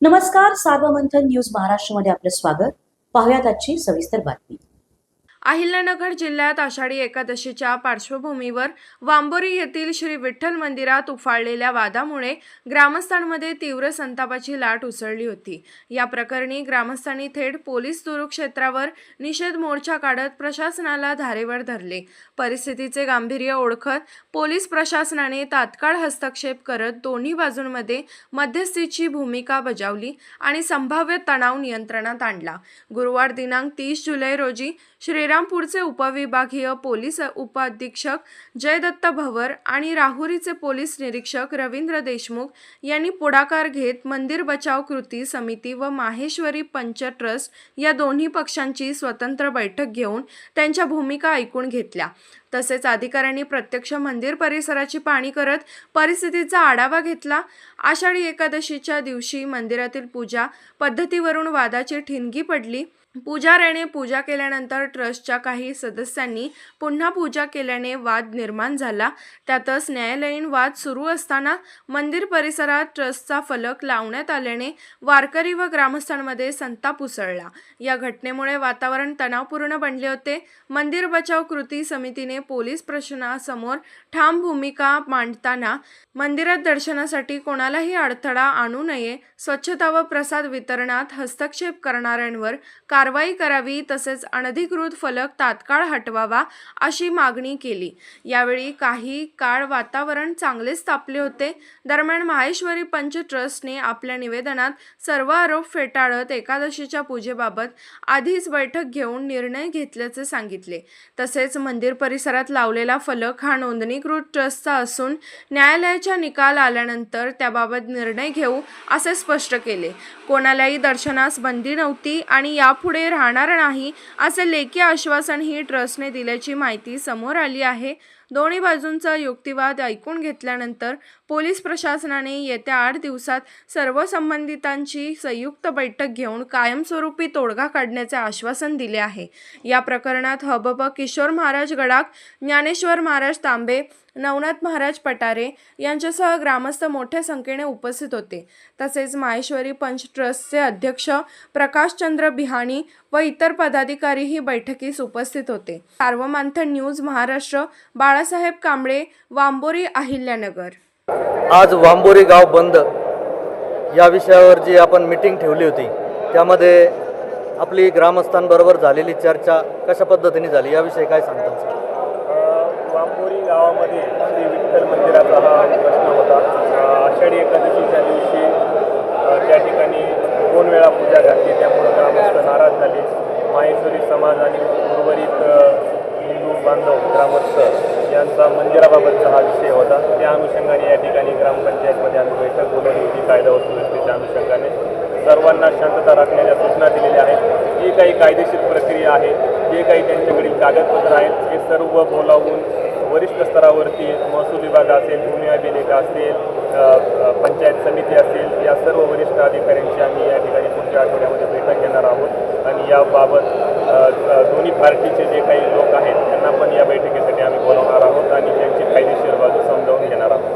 नमस्कार, सार्वमंथन न्यूज महाराष्ट्रमध्ये आपलं स्वागत. पाहुयात आजची सविस्तर बातमी. अहिल्यानगर जिल्ह्यात आषाढी एकादशीच्या पार्श्वभूमीवर वांबोरी येथील श्री विठ्ठल मंदिरात उफाळलेल्या वादामुळे ग्रामस्थांमध्ये तीव्र संतापाची लाट उसळली होती. या प्रकरणी ग्रामस्थांनी थेट पोलीस क्षेत्रावर निषेध मोर्चा काढत प्रशासनाला धारेवर धरले. परिस्थितीचे गांभीर्य ओळखत पोलीस प्रशासनाने तात्काळ हस्तक्षेप करत दोन्ही बाजूंमध्ये मध्यस्थीची भूमिका बजावली आणि संभाव्य तणाव नियंत्रणात आणला. गुरुवार दिनांक 30 जुलै रोजी श्रीरामपूरचे उपविभागीय पोलीस उपअधीक्षक जयदत्त भवर आणि राहुरीचे पोलीस निरीक्षक रवींद्र देशमुख यांनी पुढाकार घेत मंदिर बचाव कृती समिती व माहेश्वरी पंच ट्रस्ट या दोन्ही पक्षांची स्वतंत्र बैठक घेऊन त्यांच्या भूमिका ऐकून घेतल्या. तसेच अधिकाऱ्यांनी प्रत्यक्ष मंदिर परिसराची पाहणी करत परिस्थितीचा आढावा घेतला. आषाढी एकादशीच्या दिवशी मंदिरातील पूजा पद्धतीवरून वादाची ठिणगी पडली. पुजाऱ्याने पूजा केल्यानंतर ट्रस्टच्या काही सदस्यांनी पुन्हा पूजा केल्याने वाद निर्माण झाला. त्यातच न्यायालयीन वाद सुरू असताना मंदिर परिसरात ट्रस्टचा फलक लावण्यात आल्याने वारकरी व ग्रामस्थांमध्ये संताप उसळला. या घटनेमुळे वातावरण तणावपूर्ण बनले होते. मंदिर बचाव कृती समितीने पोलीस प्रशासनासमोर ठाम भूमिका मांडताना मंदिरात दर्शनासाठी कोणालाही अडथळा आणू नये, स्वच्छता व प्रसाद वितरणात हस्तक्षेप करणाऱ्यांवर कारवाई करावी, तसेच अनधिकृत फलक तात्काळ हटवावा अशी मागणी केली. यावेळी काही काळ वातावरण चांगलेच तापले होते. दरम्यान माहेश्वरी पंच ट्रस्टने आपल्या निवेदनात सर्व आरोप फेटाळत एकादशीच्या पूजेबाबत आधीच बैठक घेऊन निर्णय घेतल्याचे सांगितले. तसेच मंदिर परिसरात लावलेला फलक हा नोंदणीकृत ट्रस्टचा असून न्यायालयाचा निकाल आल्यानंतर त्याबाबत निर्णय घेऊ असे स्पष्ट केले. कोणालाही दर्शनास बंदी नव्हती आणि यापुढे राहणार नाही असे लेखी आश्वासनही ट्रस्टने दिल्याची माहिती समोर आली आहे. दोन्ही बाजूंचा युक्तिवाद ऐकून घेतल्यानंतर पोलीस प्रशासनाने येत्या 8 दिवसात सर्व संबंधितांची संयुक्त बैठक घेऊन कायमस्वरूपी तोडगा काढण्याचे आश्वासन दिले आहे. या प्रकरणात हबप किशोर महाराज गडाख, ज्ञानेश्वर महाराज तांबे, नवनाथ महाराज पटारे यांच्यासह ग्रामस्थ मोठ्या संख्येने उपस्थित होते. तसेच माहेश्वरी पंच ट्रस्टचे अध्यक्ष प्रकाशचंद्र बिहाणी व इतर पदाधिकारीही बैठकीस उपस्थित होते. सार्वमंथन न्यूज महाराष्ट्र, बाळासाहेब कांबळे, वांबोरी, अहिल्यानगर. आज वांबोरी गाव बंद या विषयावर जी आपण मीटिंग ठेवली होती त्यामध्ये आपली ग्रामस्थांबरोबर झालेली चर्चा कशा पद्धतीने झाली याविषयी काय सांगतात? वांबोरी गावामध्ये श्री विठ्ठल मंदिराचा हा प्रश्न होता. आषाढी एकादशीच्या दिवशी त्या ठिकाणी 2 वेळा पूजा घातली, त्यामुळे ग्रामस्थ नाराज झाले. माहेश्वरी समाज आणि उर्वरित हिंदू बांधव ग्रामस्थ यांचा मंदिराबाबतचा हा विषय होता. त्या अनुषंगाने या ठिकाणी ग्रामपंचायतमध्ये आम्ही बैठक बोलवली होती. कायदा व सुव्यवस्थेच्या अनुषंगाने सर्वांना शांतता राखण्याच्या सूचना दिलेल्या आहेत. जी काही कायदेशीर प्रक्रिया आहे, जे काही त्यांच्याकडील कागदपत्र आहेत, हे सर्व बोलावून वरिष्ठ स्तरावरती महसूल विभाग असेल, भूमी अभिलेख असेल, पंचायत समिती असेल, या सर्व वरिष्ठ अधिकाऱ्यांची आम्ही या ठिकाणी पुढच्या आठवड्यामध्ये बैठक घेणार आहोत. आणि याबाबत दोन्ही पार्टीचे जे काही लोक आहेत त्यांना पण या बैठकीसाठी आम्ही बोलावणार आहोत आणि त्यांची कायदेशीर बाजू समजावून घेणार आहोत.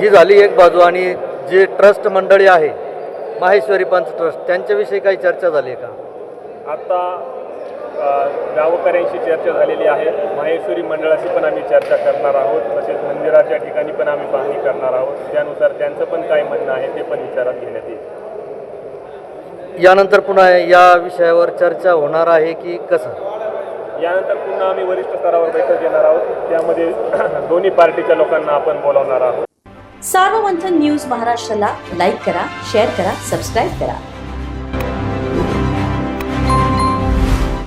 ही झाली एक बाजू. आणि जे ट्रस्ट मंडळी आहे माहेश्वरी पंच ट्रस्ट त्यांच्याविषयी काही चर्चा झाली आहे का? आता गावकऱ्यांशी चर्चा झालेली आहे. माहेश्वरी मंडळाशी पण आम्ही चर्चा करणार आहोत. तसेच मंदिराच्या ठिकाणी पण आम्ही पाहणी करणार आहोत. त्यानुसार त्यांचं पण काय म्हणणं आहे ते पण विचारात घेण्यात येईल. यानंतर पुन्हा या विषयावर चर्चा होणार आहे की कसं? यानंतर पुन्हा आम्ही वरिष्ठ स्तरावर बैठक घेणार आहोत. त्यामध्ये दोन्ही पार्टीच्या लोकांना आपण बोलावणार आहोत. सार्वमंथन न्यूज महाराष्ट्राला लाईक करा, शेअर करा, सबस्क्राईब करा.